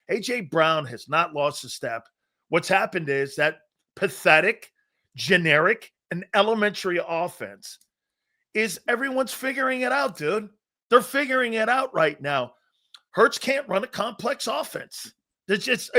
A.J. Brown has not lost a step. What's happened is that pathetic, generic, and elementary offense is everyone's figuring it out, dude. They're figuring it out right now. Hurts can't run a complex offense. There's just,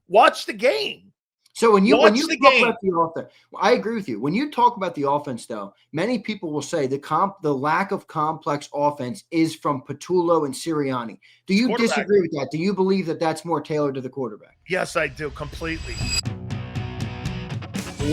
watch the game. So when you talk about the offense, I agree with you. When you talk about the offense, though, many people will say the lack of complex offense is from Patullo and Sirianni. Do you disagree with that? Do you believe that that's more tailored to the quarterback? Yes, I do, completely.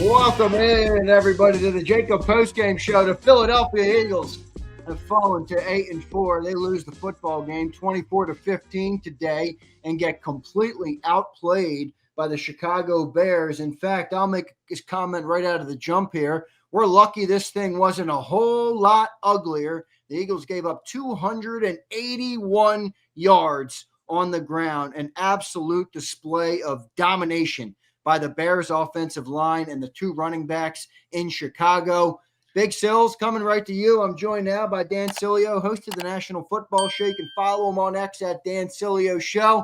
Welcome in, everybody, to the JAKIB Postgame Show. The Philadelphia Eagles have fallen to 8-4. They lose the football game 24-15 today and get completely outplayed by the Chicago Bears. In fact, I'll make this comment right out of the jump here. We're lucky this thing wasn't a whole lot uglier. The Eagles gave up 281 yards on the ground, an absolute display of domination by the Bears offensive line and the two running backs in Chicago. Big Silz, coming right to you. I'm joined now by Dan Sileo, host of the National Football Show. You can follow him on X at Dan Sileo Show.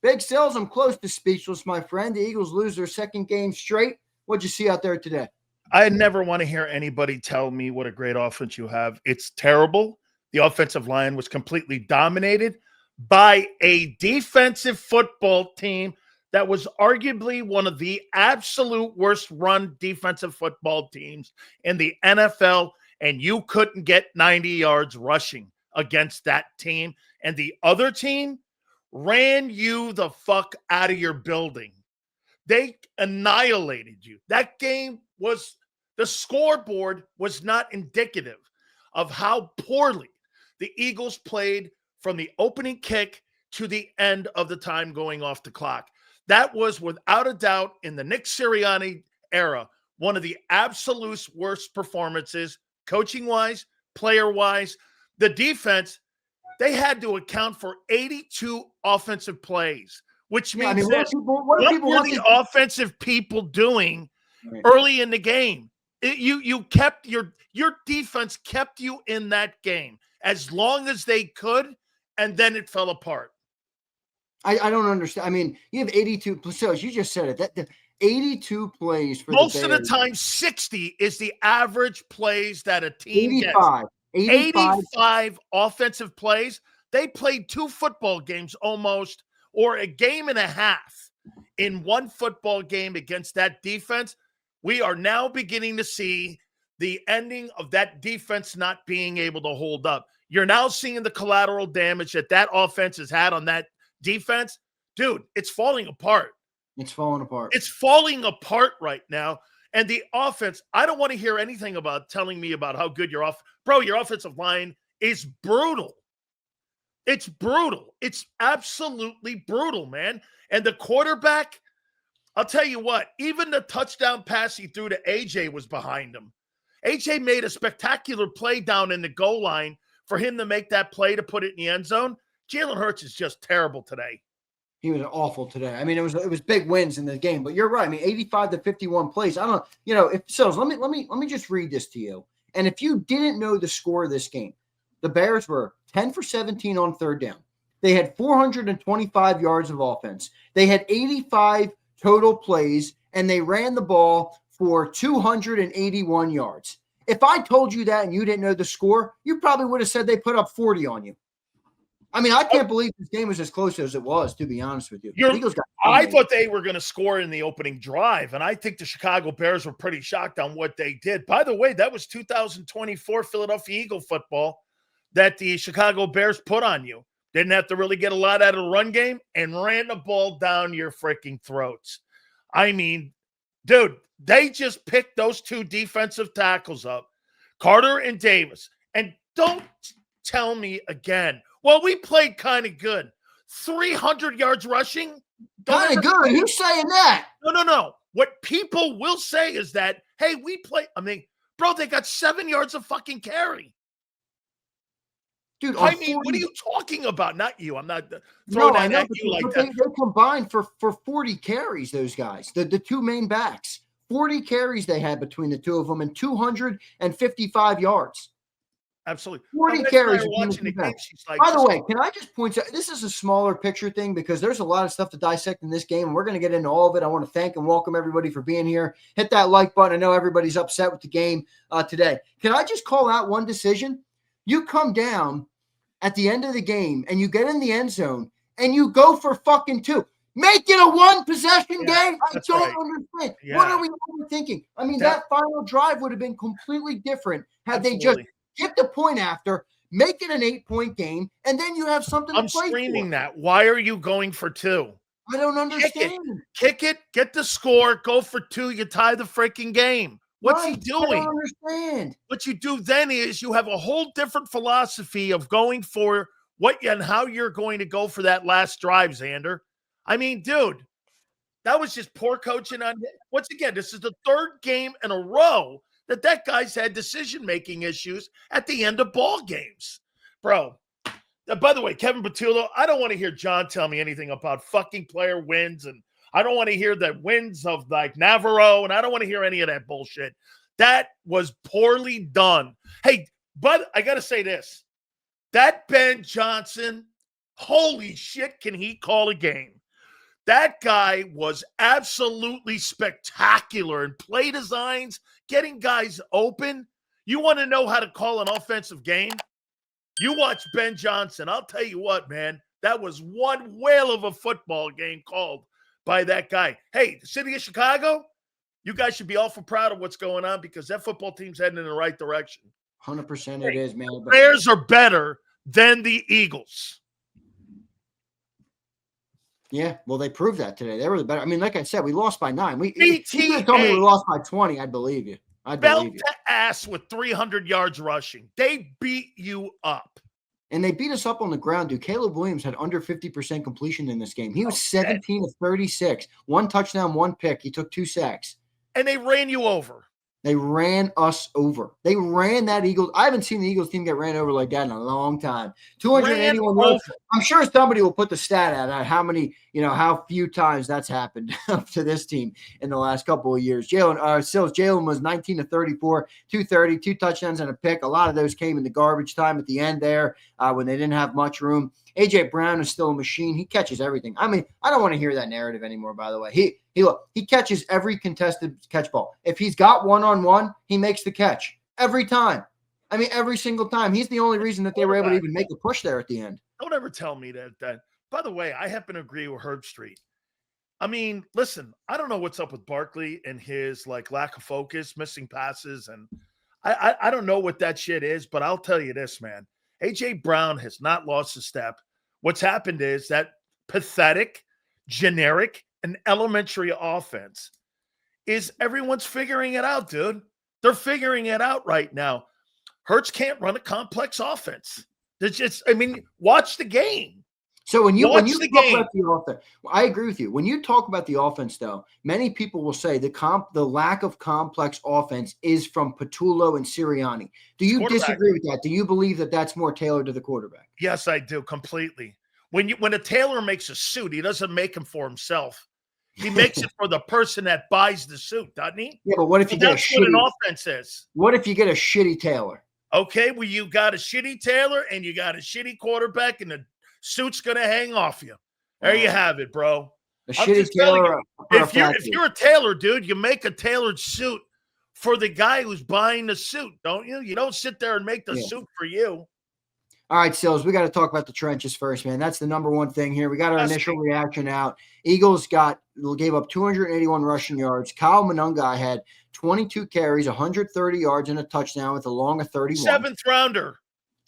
Big Silz, I'm close to speechless, my friend. The Eagles lose their second game straight. What'd you see out there today? I never want to hear anybody tell me what a great offense you have. It's terrible. The offensive line was completely dominated by a defensive football team that was arguably one of the absolute worst run defensive football teams in the NFL, and you couldn't get 90 yards rushing against that team. And the other team ran you the fuck out of your building. They annihilated you. That game was, the scoreboard was not indicative of how poorly the Eagles played from the opening kick to the end of the time going off the clock. That was, without a doubt, in the Nick Sirianni era, one of the absolute worst performances, coaching-wise, player-wise. The defense, they had to account for 82 offensive plays, which means what were the offensive people doing early in the game? You kept your defense kept you in that game as long as they could, and then it fell apart. I don't understand. You have 82 plays. So you just said it. That the 82 plays for most of the time, 60 is the average plays that a team 85. gets. 85 offensive plays. They played 2 football games almost, or a game and a half in one football game against that defense. We are now beginning to see the ending of that defense not being able to hold up. You're now seeing the collateral damage that offense has had on that defense. Dude, it's falling apart. It's falling apart. It's falling apart right now. And the offense, I don't want to hear anything about telling me about how good your offensive line is brutal. It's brutal. It's absolutely brutal, man. And the quarterback, I'll tell you what, even the touchdown pass he threw to AJ was behind him. AJ made a spectacular play down in the goal line for him to make that play to put it in the end zone. Jalen Hurts is just terrible today. He was awful today. It was big wins in the game, but you're right. 85-51 plays. I don't know. If so, let me just read this to you. And if you didn't know the score of this game, the Bears were 10 for 17 on third down. They had 425 yards of offense. They had 85 total plays, and they ran the ball for 281 yards. If I told you that and you didn't know the score, you probably would have said they put up 40 on you. I can't believe this game was as close as it was, to be honest with you. I thought they were going to score in the opening drive, and I think the Chicago Bears were pretty shocked on what they did. By the way, that was 2024 Philadelphia Eagle football that the Chicago Bears put on you. Didn't have to really get a lot out of the run game and ran the ball down your freaking throats. Dude, they just picked those 2 defensive tackles up, Carter and Davis. And don't tell me again, well, we played kind of good. 300 yards rushing? Kind of good? Who's saying that? No. What people will say is that, hey, we play. Bro, they got 7 yards of fucking carry. Dude, what are you talking about? Not you. I'm not throwing that at you like that. They combined for 40 carries, those guys, the 2 main backs. 40 carries they had between the two of them and 255 yards. Absolutely. 40 My wife and I carries. are watching the game. She's like, By the way, can I just point out, this is a smaller picture thing because there's a lot of stuff to dissect in this game, and we're going to get into all of it. I want to thank and welcome everybody for being here. Hit that like button. I know everybody's upset with the game today. Can I just call out one decision? You come down at the end of the game, and you get in the end zone, and you go for fucking 2. Make it a one-possession game. I don't understand. Yeah. What are we thinking? I mean, that final drive would have been completely different had they just get the point after, make it an 8-point game, and then you have something to play for. I'm screaming that. Why are you going for 2? I don't understand. Kick it, get the score, go for 2, you tie the freaking game. What's he doing? I don't understand. What you do then is you have a whole different philosophy of going for what and how you're going to go for that last drive, Zander. I mean, dude, that was just poor coaching on. Once again, this is the 3rd game in a row that guy's had decision-making issues at the end of ball games. Bro, by the way, Kevin Patullo, I don't want to hear John tell me anything about fucking player wins, and I don't want to hear the wins of like Navarro, and I don't want to hear any of that bullshit. That was poorly done. Hey, but I got to say this. That Ben Johnson, holy shit, can he call a game? That guy was absolutely spectacular in play designs, getting guys open. You want to know how to call an offensive game? You watch Ben Johnson. I'll tell you what, man. That was one whale of a football game called by that guy. Hey, the city of Chicago, you guys should be awful proud of what's going on because that football team's heading in the right direction. 100% it is, man. The Bears are better than the Eagles. Yeah, well, they proved that today. They were the better. I mean, like I said, we lost by 9. If you told me we lost by 20, I'd believe you. Belt to ass with 300 yards rushing. They beat you up. And they beat us up on the ground, dude. Caleb Williams had under 50% completion in this game. He was 17 of 36. 1 touchdown, 1 pick. He took 2 sacks. And they ran you over. They ran us over. They ran that Eagles. I haven't seen the Eagles team get ran over like that in a long time. 281 yards. I'm sure somebody will put the stat out how many, how few times that's happened up to this team in the last couple of years. Jalen was 19 to 34, 230, 2 touchdowns and a pick. A lot of those came in the garbage time at the end there when they didn't have much room. A.J. Brown is still a machine. He catches everything. I mean, I don't want to hear that narrative anymore, by the way. He catches every contested catch ball. If he's got one-on-one, he makes the catch every time. I mean, every single time. He's the only reason that they were able to even make a push there at the end. Don't ever tell me that. By the way, I happen to agree with Herb Street. I mean, listen, I don't know what's up with Barkley and his lack of focus, missing passes, and I don't know what that shit is, but I'll tell you this, man. A.J. Brown has not lost a step. What's happened is that pathetic, generic, and elementary offense is everyone's figuring it out, dude. They're figuring it out right now. Hurts can't run a complex offense. Watch the game. So when you talk about the offense, I agree with you. When you talk about the offense, though, many people will say the lack of complex offense is from Patullo and Sirianni. Do you disagree with that? Do you believe that that's more tailored to the quarterback? Yes, I do completely. When a tailor makes a suit, he doesn't make him for himself. He makes it for the person that buys the suit, doesn't he? Yeah, but what if that's what an offense is? What if you get a shitty tailor? Okay, well, you got a shitty tailor and you got a shitty quarterback, and the suit's going to hang off you. There you have it, bro. A shitty tailor. If you're a tailor, dude, you make a tailored suit for the guy who's buying the suit, don't you? You don't sit there and make the suit for you. All right, Silz, we got to talk about the trenches first, man. That's the number one thing here. We got our initial reaction out. Eagles gave up 281 rushing yards. Kyle Monunga had 22 carries, 130 yards, and a touchdown with a long of 31. 7th rounder.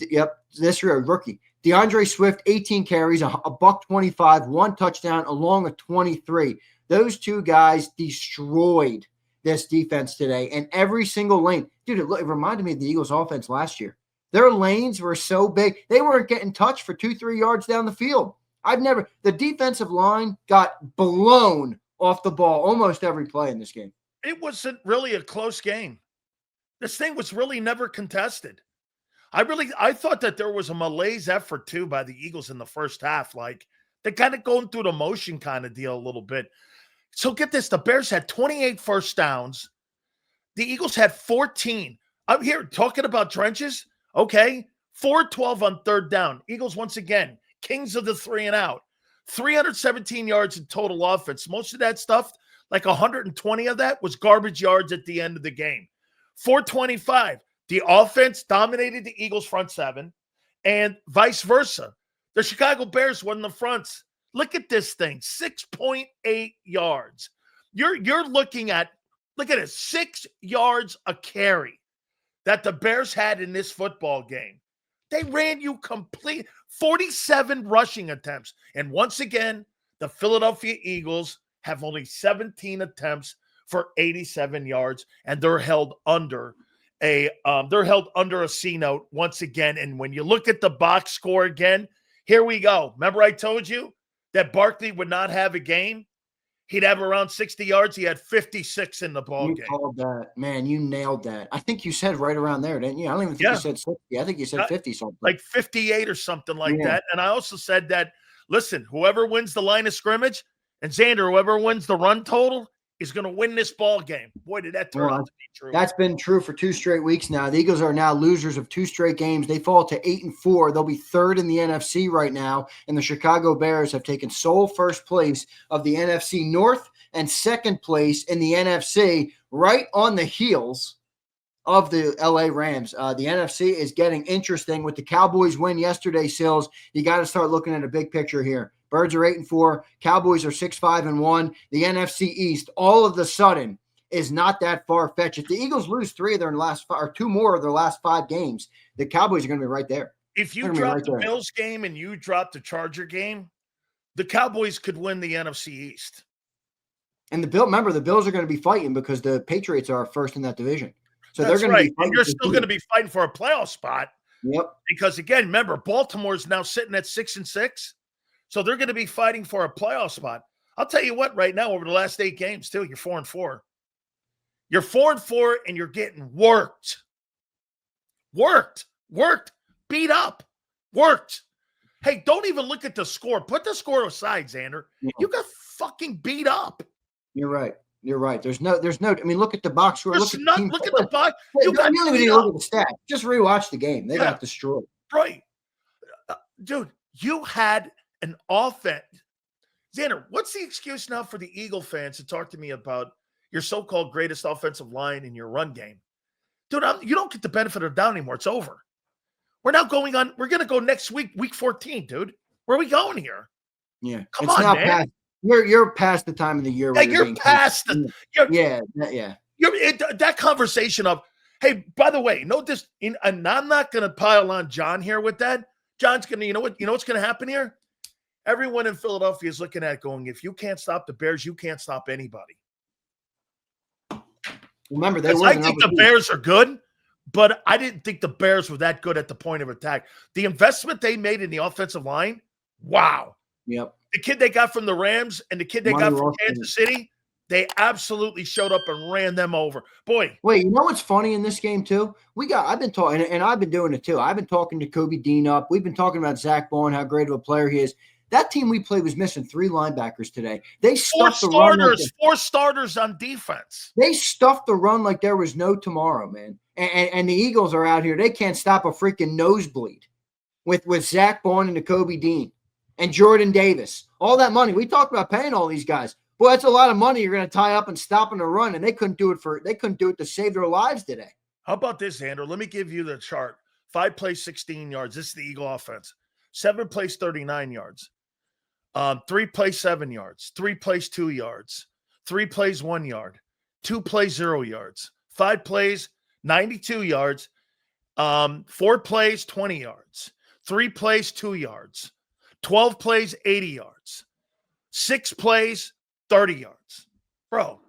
Yep, this year, rookie. DeAndre Swift, 18 carries, a $125, 1 touchdown, along with 23. Those 2 guys destroyed this defense today, and every single lane. Dude, it reminded me of the Eagles' offense last year. Their lanes were so big, they weren't getting touched for 2-3 yards down the field. The defensive line got blown off the ball almost every play in this game. It wasn't really a close game. This thing was really never contested. I thought that there was a malaise effort too by the Eagles in the first half. They're kind of going through the motion kind of deal a little bit. So get this, the Bears had 28 first downs. The Eagles had 14. I'm here talking about trenches. Okay. 4-12 on third down. Eagles, once again, kings of the 3 and out. 317 yards in total offense. Most of that stuff, like 120 of that, was garbage yards at the end of the game. 425. The offense dominated the Eagles' front seven, and vice versa. The Chicago Bears won the fronts. Look at this thing, 6.8 yards. You're looking at, look at it, 6 yards a carry that the Bears had in this football game. They ran you complete 47 rushing attempts. And once again, the Philadelphia Eagles have only 17 attempts for 87 yards, and they're held under a C note once again. And when you look at the box score again, here we go. Remember I told you that Barkley would not have a game? He'd have around 60 yards. He had 56 in the ball game. You called that. Man, you nailed that. I think you said right around there, didn't you? I don't even think you said 60. I think you said 50 something. Like 58 or something like that. And I also said that, listen, whoever wins the line of scrimmage, and Zander, whoever wins the run total is going to win this ball game. Boy, did that turn out to be true. That's been true for 2 straight weeks now. The Eagles are now losers of 2 straight games. They fall to 8-4. They'll be 3rd in the NFC right now, and the Chicago Bears have taken sole first place of the NFC North and 2nd place in the NFC, right on the heels of the LA Rams. The NFC is getting interesting with the Cowboys win yesterday, Silz. You got to start looking at a big picture here. Birds are 8-4. Cowboys are 6-5-1. The NFC East, all of a sudden, is not that far-fetched. If the Eagles lose 3 of their last 5, or 2 more of their last 5 games, the Cowboys are going to be right there. If you drop the Bills game and you drop the Charger game, the Cowboys could win the NFC East. And the Bills are going to be fighting because the Patriots are first in that division. So That's they're going to be fighting. And you're still going to be fighting for a playoff spot. Yep. Because again, remember, Baltimore's now sitting at 6-6. So they're going to be fighting for a playoff spot. I'll tell you what, right now, over the last 8 games, too, you're 4-4. You're 4-4, and you're getting worked. Beat up. Hey, don't even look at the score. Put the score aside, Zander. Yeah. You got fucking beat up. You're right. There's no. I mean, look at the box score. Look at the box. You don't even need to look at the stats. Just rewatch the game. They got destroyed. Right. Dude, you had an offense. Zander, what's the excuse now for the Eagle fans to talk to me about your so-called greatest offensive line in your run game? Dude, you don't get the benefit of the doubt anymore. It's over. We're now going on. We're going to go next week, week 14, dude. Where are we going here? Yeah. Come on, man. You're past the time of the year. You're past the. Yeah. That conversation of, hey, by the way, note this, and I'm not going to pile on John here with that. John's going to, you know what's going to happen here? Everyone in Philadelphia is looking at it going, if you can't stop the Bears, you can't stop anybody. Remember, I think the Bears are good, but I didn't think the Bears were that good at the point of attack. The investment they made in the offensive line, wow. Yep. The kid they got from the Rams and the kid they got from Kansas City, they absolutely showed up and ran them over. Boy. Wait, you know what's funny in this game, too? I've been talking, and I've been doing it, too. I've been talking to Kobe Dean up. We've been talking about Zach Bowen, how great of a player he is. That team we played was missing 3 linebackers today. They stuffed the run. 4 starters on defense. They stuffed the run like there was no tomorrow, man. And the Eagles are out here. They can't stop a freaking nosebleed with Zach Bowen and Kobe Dean and Jordan Davis. All that money. We talked about paying all these guys. Boy, that's a lot of money you're going to tie up and stopping the run, and they couldn't do it to save their lives today. How about this, Andrew? Let me give you the chart. 5 plays, 16 yards. This is the Eagle offense. 7 plays, 39 yards. 3 plays, 7 yards. 3 plays, 2 yards. 3 plays, 1 yard. 2 plays, 0 yards. 5 plays, 92 yards. 4 plays, 20 yards. 3 plays, 2 yards. 12 plays, 80 yards. 6 plays, 30 yards. Bro,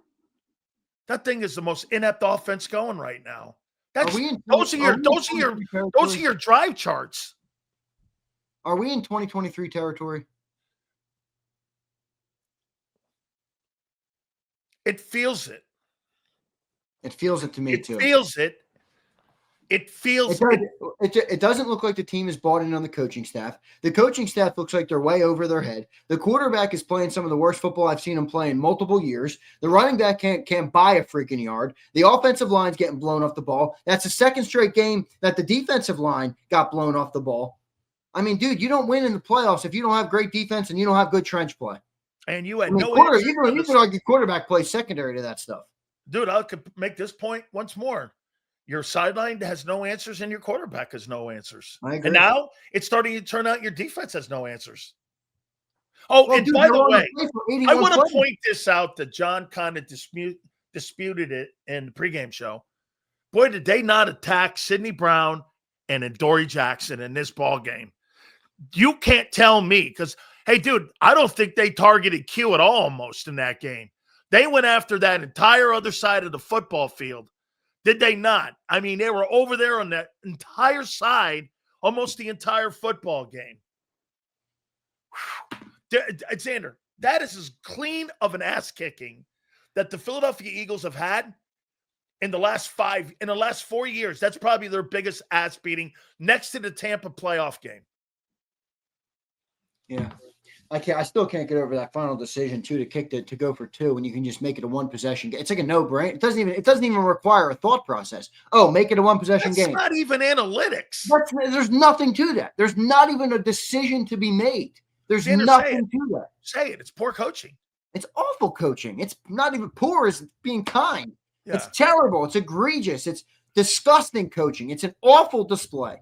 that thing is the most inept offense going right now. Those are your drive charts. Are we in 2023 territory? It feels it. It feels it to me, too. It feels it. It feels it doesn't look like the team is bought in on the coaching staff. The coaching staff looks like they're way over their head. The quarterback is playing some of the worst football I've seen him play in multiple years. The running back can't buy a freaking yard. The offensive line's getting blown off the ball. That's the second straight game that the defensive line got blown off the ball. I mean, dude, you don't win in the playoffs if you don't have great defense and you don't have good trench play. And you had you could argue quarterback plays secondary to that stuff. Dude, I could make this point once more. Your sideline has no answers and your quarterback has no answers. I agree. And now it's starting to turn out your defense has no answers. Oh, well, and dude, by the way, I want to point this out that John kind of disputed it in the pregame show. Boy, did they not attack Sidney Brown and Adoree Jackson in this ball game. You can't tell me because, hey, dude, I don't think they targeted Q at all almost in that game. They went after that entire other side of the football field. Did they not? I mean, they were over there on that entire side almost the entire football game. Zander, that is as clean of an ass kicking that the Philadelphia Eagles have had in the last 4 years. That's probably their biggest ass beating next to the Tampa playoff game. Yeah. I still can't get over that final decision too to go for two when you can just make it a one possession game. It's like a no-brainer. It doesn't even require a thought process. Oh, make it a one possession game. It's not even analytics. There's nothing to that. There's not even a decision to be made. There's nothing to that. Say it. It's poor coaching. It's awful coaching. It's not even poor as being kind. Yeah. It's terrible. It's egregious. It's disgusting coaching. It's an awful display.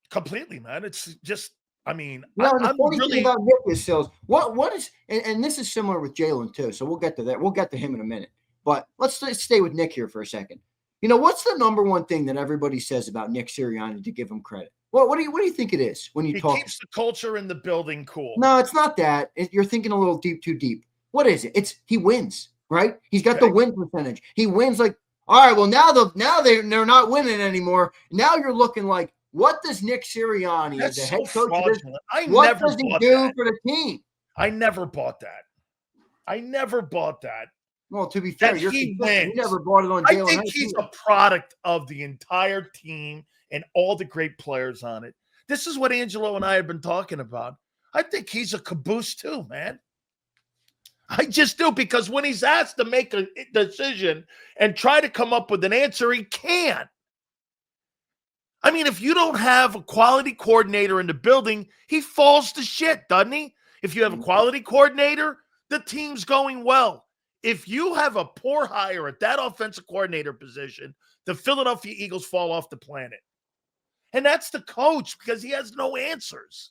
Completely, man. It's just. I mean, the funny thing about Nick is, Silz, what is, and this is similar with Jalen too, so we'll get to that. We'll get to him in a minute. But let's stay with Nick here for a second. You know, what's the number one thing that everybody says about Nick Sirianni to give him credit? What do you think it is when you talk? He keeps the culture in the building cool. No, it's not that. You're thinking a little too deep. What is it? He wins, right? He's got the win percentage. He wins like, all right, well, now they're not winning anymore. Now you're looking like, what does Nick Sirianni as a head coach what does he do for the team? I never bought that. Well, to be fair, he wins. You never bought it on Jalen Hurts. I think he's a product of the entire team and all the great players on it. This is what Angelo and I have been talking about. I think he's a caboose too, man. I just do, because when he's asked to make a decision and try to come up with an answer, he can't. I mean, if you don't have a quality coordinator in the building, he falls to shit, doesn't he? If you have a quality coordinator, the team's going well. If you have a poor hire at that offensive coordinator position, the Philadelphia Eagles fall off the planet. And that's the coach, because he has no answers.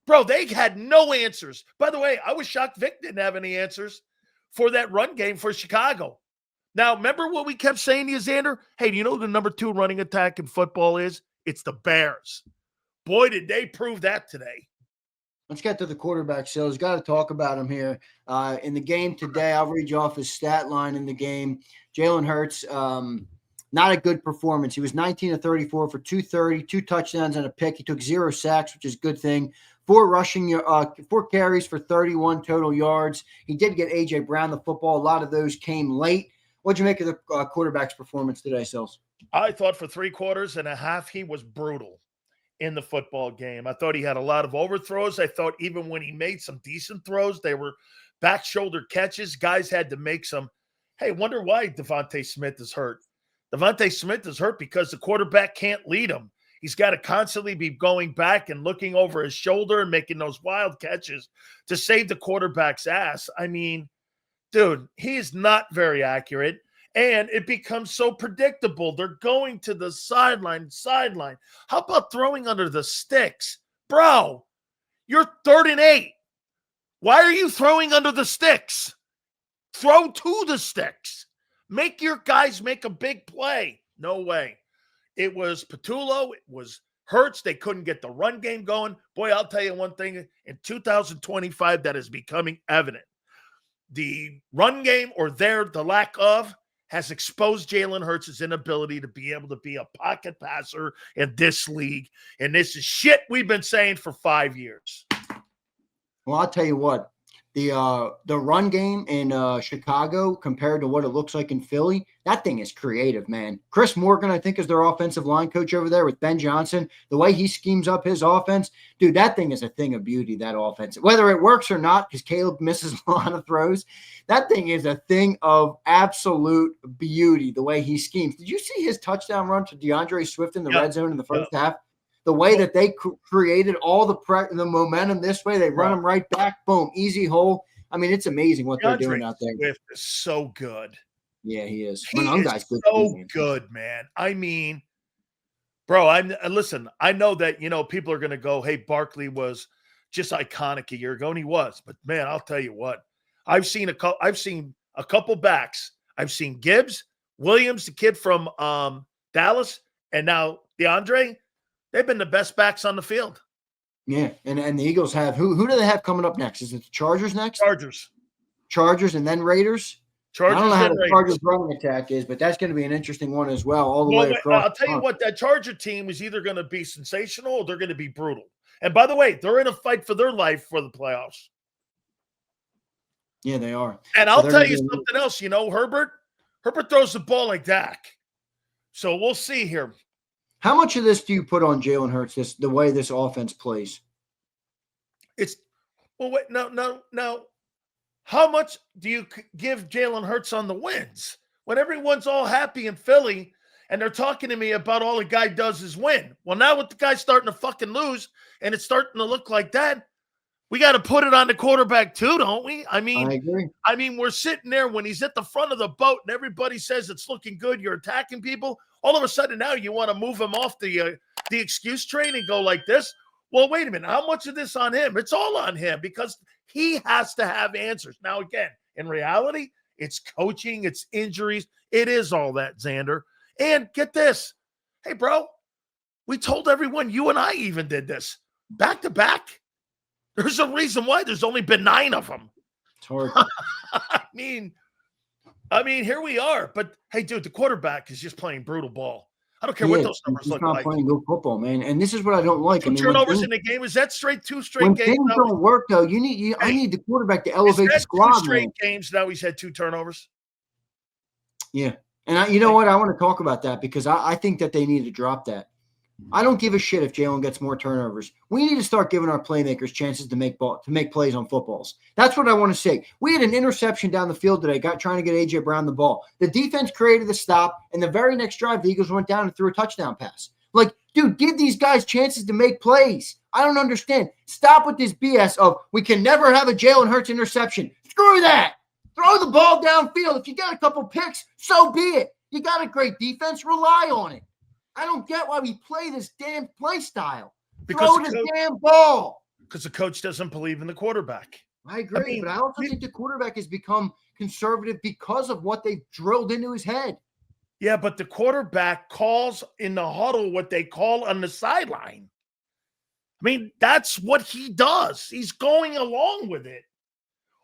Bro, they had no answers. By the way, I was shocked Vic didn't have any answers for that run game for Chicago. Now, remember what we kept saying to you, Zander? Hey, do you know who the number 2 running attack in football is? It's the Bears. Boy, did they prove that today. Let's get to the quarterback, Silz. Got to talk about him here. In the game today, I'll read you off his stat line in the game. Jalen Hurts, not a good performance. He was 19 of 34 for 230, 2 touchdowns and a pick. He took 0 sacks, which is a good thing. 4 carries for 31 total yards. He did get A.J. Brown the football. A lot of those came late. What'd you make of the quarterback's performance today, Silz? I thought for 3 quarters and a half, he was brutal in the football game. I thought he had a lot of overthrows. I thought even when he made some decent throws, they were back shoulder catches. Guys had to make some. Hey, wonder why DeVonta Smith is hurt. DeVonta Smith is hurt because the quarterback can't lead him. He's got to constantly be going back and looking over his shoulder and making those wild catches to save the quarterback's ass. I mean, dude, he is not very accurate, and it becomes so predictable. They're going to the sideline. How about throwing under the sticks? Bro, you're 3rd and 8. Why are you throwing under the sticks? Throw to the sticks. Make your guys make a big play. No way. It was Patullo. It was Hurts. They couldn't get the run game going. Boy, I'll tell you one thing. In 2025, that is becoming evident. The run game, or the lack of, has exposed Jalen Hurts' inability to be able to be a pocket passer in this league. And this is shit we've been saying for 5 years. Well, I'll tell you what. the run game in Chicago compared to what it looks like in Philly, that thing is creative, man. Chris Morgan, I think, is their offensive line coach over there with Ben Johnson. The way he schemes up his offense, dude, that thing is a thing of beauty, that offense. Whether it works or not, because Caleb misses a lot of throws, that thing is a thing of absolute beauty, the way he schemes. Did you see his touchdown run to DeAndre Swift in the red zone in the first half? The way that they created all the momentum this way, they run them right back, boom, easy hole. I mean, it's amazing what they're doing out there. Swift is so good. Yeah, he is. He is so good, man. I mean, bro, listen, I know that, people are going to go, hey, Barkley was just iconic a year ago, and he was. But, man, I'll tell you what. I've seen a couple backs. I've seen Gibbs, Williams, the kid from Dallas, and now DeAndre. They've been the best backs on the field. Yeah, and the Eagles have who do they have coming up next? Is it the Chargers next? Chargers and then Raiders? I don't know how the Chargers running attack is, but that's going to be an interesting one as well, all the way across. I'll tell you what, that Charger team is either going to be sensational or they're going to be brutal. And by the way, they're in a fight for their life for the playoffs. Yeah, they are. And I'll tell you something else. Herbert throws the ball like Dak. So we'll see here. How much of this do you put on Jalen Hurts, the way this offense plays? No. How much do you give Jalen Hurts on the wins? When everyone's all happy in Philly and they're talking to me about all the guy does is win. Well, now with the guy starting to fucking lose and it's starting to look like that, we got to put it on the quarterback too, don't we? I agree. I mean, we're sitting there when he's at the front of the boat and everybody says it's looking good. You're attacking people. All of a sudden now you want to move him off the excuse train and go like this. Well, wait a minute. How much of this on him? It's all on him because he has to have answers. Now, again, in reality, it's coaching, it's injuries. It is all that, Zander. And get this. Hey, bro, we told everyone, you and I even did this. Back to back. There's a reason why there's only been 9 of them. It's hard. I mean, here we are. But, hey, dude, the quarterback is just playing brutal ball. I don't care what those numbers look like. He's not playing good football, man. And this is what I don't like. Turnovers in the game. Is that two straight when games? When things don't work, though, I need the quarterback to elevate the squad. 2 straight games now he's had 2 turnovers? Yeah. And you know what? I want to talk about that because I think that they need to drop that. I don't give a shit if Jalen gets more turnovers. We need to start giving our playmakers chances to make plays on footballs. That's what I want to say. We had an interception down the field today, trying to get A.J. Brown the ball. The defense created the stop, and the very next drive, the Eagles went down and threw a touchdown pass. Like, dude, give these guys chances to make plays. I don't understand. Stop with this BS of we can never have a Jalen Hurts interception. Screw that. Throw the ball downfield. If you got a couple picks, so be it. You got a great defense. Rely on it. I don't get why we play this damn play style. Throw the damn ball. Because the coach doesn't believe in the quarterback. I agree, but I also think the quarterback has become conservative because of what they've drilled into his head. Yeah, but the quarterback calls in the huddle what they call on the sideline. I mean, that's what he does. He's going along with it.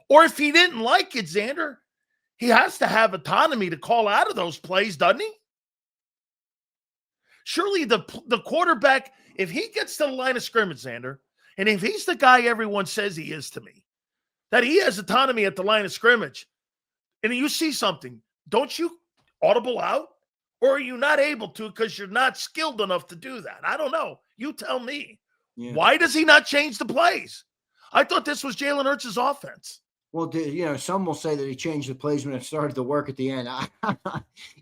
Or if he didn't like it, Zander, he has to have autonomy to call out of those plays, doesn't he? Surely the quarterback, if he gets to the line of scrimmage, Zander, and if he's the guy everyone says he is to me, that he has autonomy at the line of scrimmage, and you see something, don't you audible out? Or are you not able to because you're not skilled enough to do that? I don't know. You tell me. Yeah. Why does he not change the plays? I thought this was Jalen Hurts' offense. Well, some will say that he changed the plays when it started to work at the end.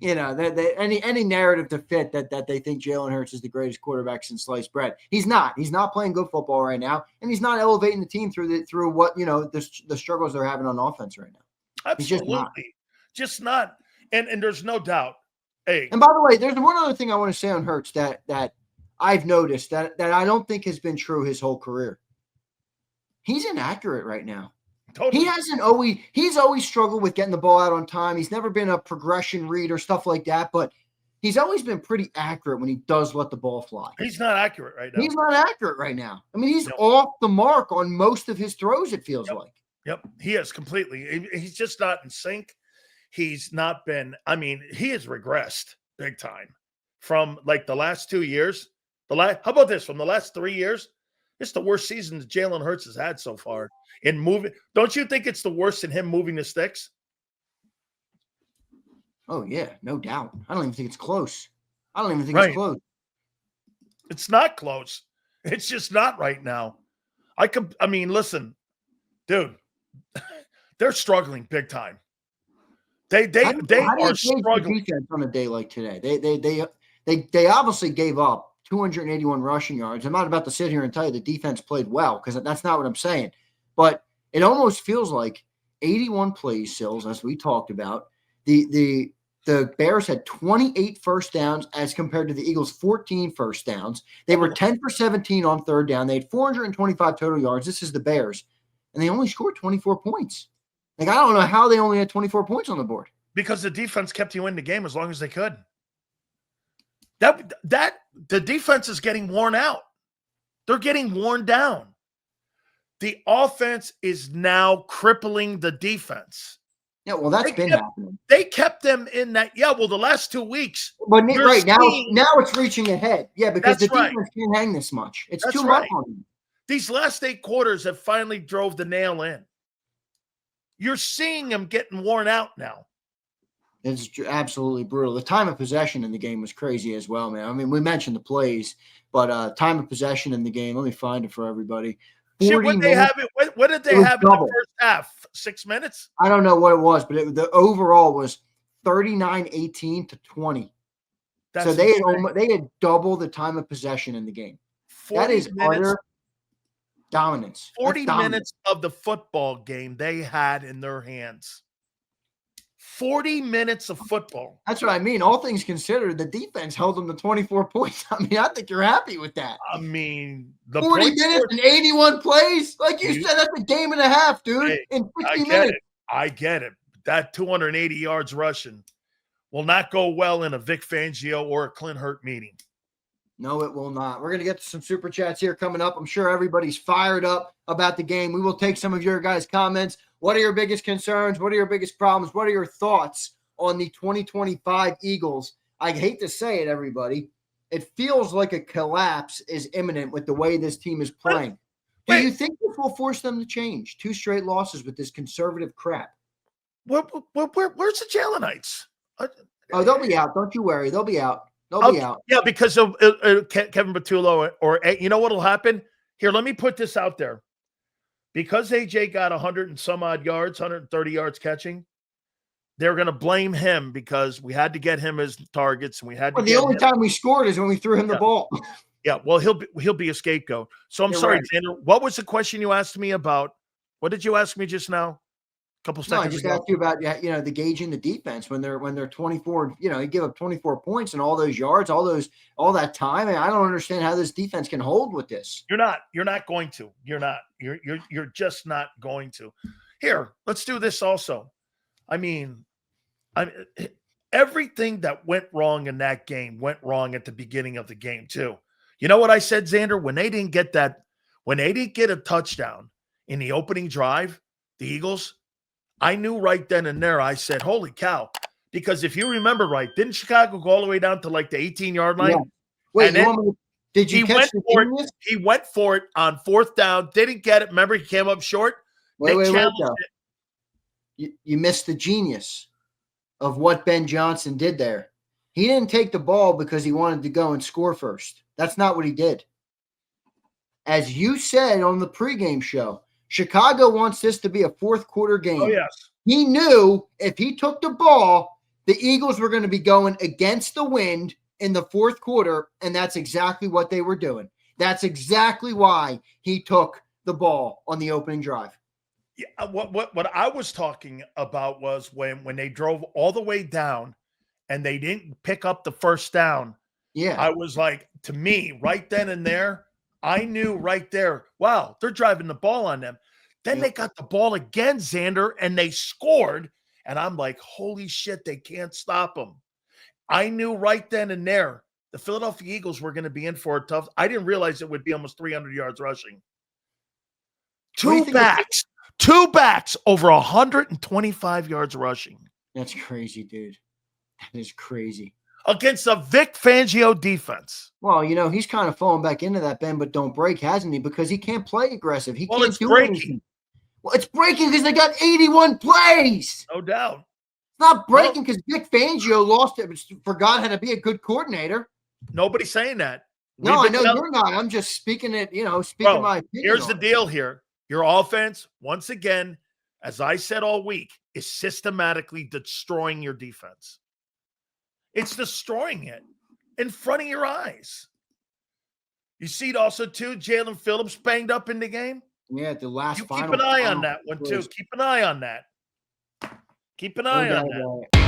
Any narrative to fit that they think Jalen Hurts is the greatest quarterback since sliced bread. He's not. He's not playing good football right now, and he's not elevating the team through what the struggles they're having on offense right now. Absolutely, just not. And there's no doubt. Hey, and by the way, there's one other thing I want to say on Hurts that I've noticed that I don't think has been true his whole career. He's inaccurate right now. Totally. He's always struggled with getting the ball out on time. He's never been a progression read or stuff like that, but he's always been pretty accurate when he does let the ball fly. He's not accurate right now. He's not accurate right now. I mean, he's off the mark on most of his throws, it feels like. Yep, he is completely. He's just not in sync. He's not been, he has regressed big time from like the last 2 years. How about this? From the last 3 years, It's the worst season that Jalen Hurts has had so far in moving. Don't you think it's the worst in him moving the sticks? Oh, yeah, no doubt. I don't even think it's close. I don't even think Right. it's close. It's not close. It's just not right now. I mean, listen, dude, they're struggling big time. They are struggling. Defense on a day like today. They obviously gave up 281 rushing yards. I'm not about to sit here and tell you the defense played well, because that's not what I'm saying. But it almost feels like 81 plays, Silz, as we talked about. The Bears had 28 first downs as compared to the Eagles' 14 first downs. They were 10 for 17 on third down. They had 425 total yards. This is the Bears. And they only scored 24 points. Like, I don't know how they only had 24 points on the board. Because the defense kept you in the game as long as they could. That the defense is getting worn out. They're getting worn down. The offense is now crippling the defense. Yeah, well, that's been happening. They kept them in that. Yeah, well, the last 2 weeks. But right now it's reaching ahead. Yeah, because the defense can't hang this much. It's too much on them. These last 8 quarters have finally drove the nail in. You're seeing them getting worn out now. It's absolutely brutal. The time of possession in the game was crazy as well, man. I mean, we mentioned the plays, but time of possession in the game, let me find it for everybody. What did they have in the first half? 6 minutes? I don't know what it was, but the overall was 39-18 to 20. So they had double the time of possession in the game. That is utter dominance. 40 minutes of the football game they had in their hands. 40 minutes of football. That's what I mean. All things considered, the defense held them to 24 points. I mean, I think you're happy with that. I mean, 40 minutes and 81 plays? Like you said, that's a game and a half, dude, in 50 minutes. I get it. That 280 yards rushing will not go well in a Vic Fangio or a Clint Hurt meeting. No, it will not. We're going to get to some super chats here coming up. I'm sure everybody's fired up about the game. We will take some of your guys' comments. What are your biggest concerns? What are your biggest problems? What are your thoughts on the 2025 Eagles? I hate to say it, everybody. It feels like a collapse is imminent with the way this team is playing. Do you think this will force them to change? 2 straight losses with this conservative crap. Where's the Jalenites? Oh, they'll be out. Don't you worry. They'll be out. They'll be out. Yeah, because of Kevin Patullo or you know what will happen? Here, let me put this out there. Because AJ got 100 and some odd yards, 130 yards catching, they're going to blame him because we had to get him as targets, and we had to. The only time we scored is when we threw him the ball. Yeah, well, he'll be a scapegoat. So I'm sorry, Xander. What was the question you asked me about? What did you ask me just now? Couple seconds. I just asked you about the gauging the defense when they're 24. You give up 24 points and all those yards, all that time. And I don't understand how this defense can hold with this. You're not going to. You're not. You're just not going to. Here, let's do this also. I mean, everything that went wrong in that game went wrong at the beginning of the game too. You know what I said, Xander? When they didn't get a touchdown in the opening drive, the Eagles. I knew right then and there, I said, holy cow. Because if you remember right, didn't Chicago go all the way down to like the 18-yard line? Yeah. Wait, did you catch the genius? He went for it on 4th down, didn't get it. Remember, he came up short. Wait. You missed the genius of what Ben Johnson did there. He didn't take the ball because he wanted to go and score first. That's not what he did. As you said on the pregame show, Chicago wants this to be a 4th quarter game. Oh, yes. He knew if he took the ball, the Eagles were going to be going against the wind in the 4th quarter, and that's exactly what they were doing. That's exactly why he took the ball on the opening drive. Yeah, what I was talking about was when they drove all the way down and they didn't pick up the first down. Yeah. I was like, to me, right then and there, I knew right there, wow, they're driving the ball on them. Then they got the ball again, Xander, and they scored. And I'm like, holy shit, they can't stop them. I knew right then and there the Philadelphia Eagles were going to be in for a tough. I didn't realize it would be almost 300 yards rushing. Two backs over 125 yards rushing. That's crazy, dude. That is crazy. against a Vic Fangio defense. Well, he's kind of falling back into that bend but don't break, hasn't he? Because he can't play aggressive. He can't do anything. Well, it's breaking because they got 81 plays. No doubt. It's not breaking because Vic Fangio lost it, forgot how to be a good coordinator. Nobody's saying that. No, I know you're not. I'm just speaking it, speaking my opinion. Here's the deal here. Your offense, once again, as I said all week, is systematically destroying your defense. It's destroying it in front of your eyes. You see it also, too, Jalen Phillips banged up in the game. Yeah, the last you keep an eye on that one, too. Keep an eye on that. Keep an eye on that.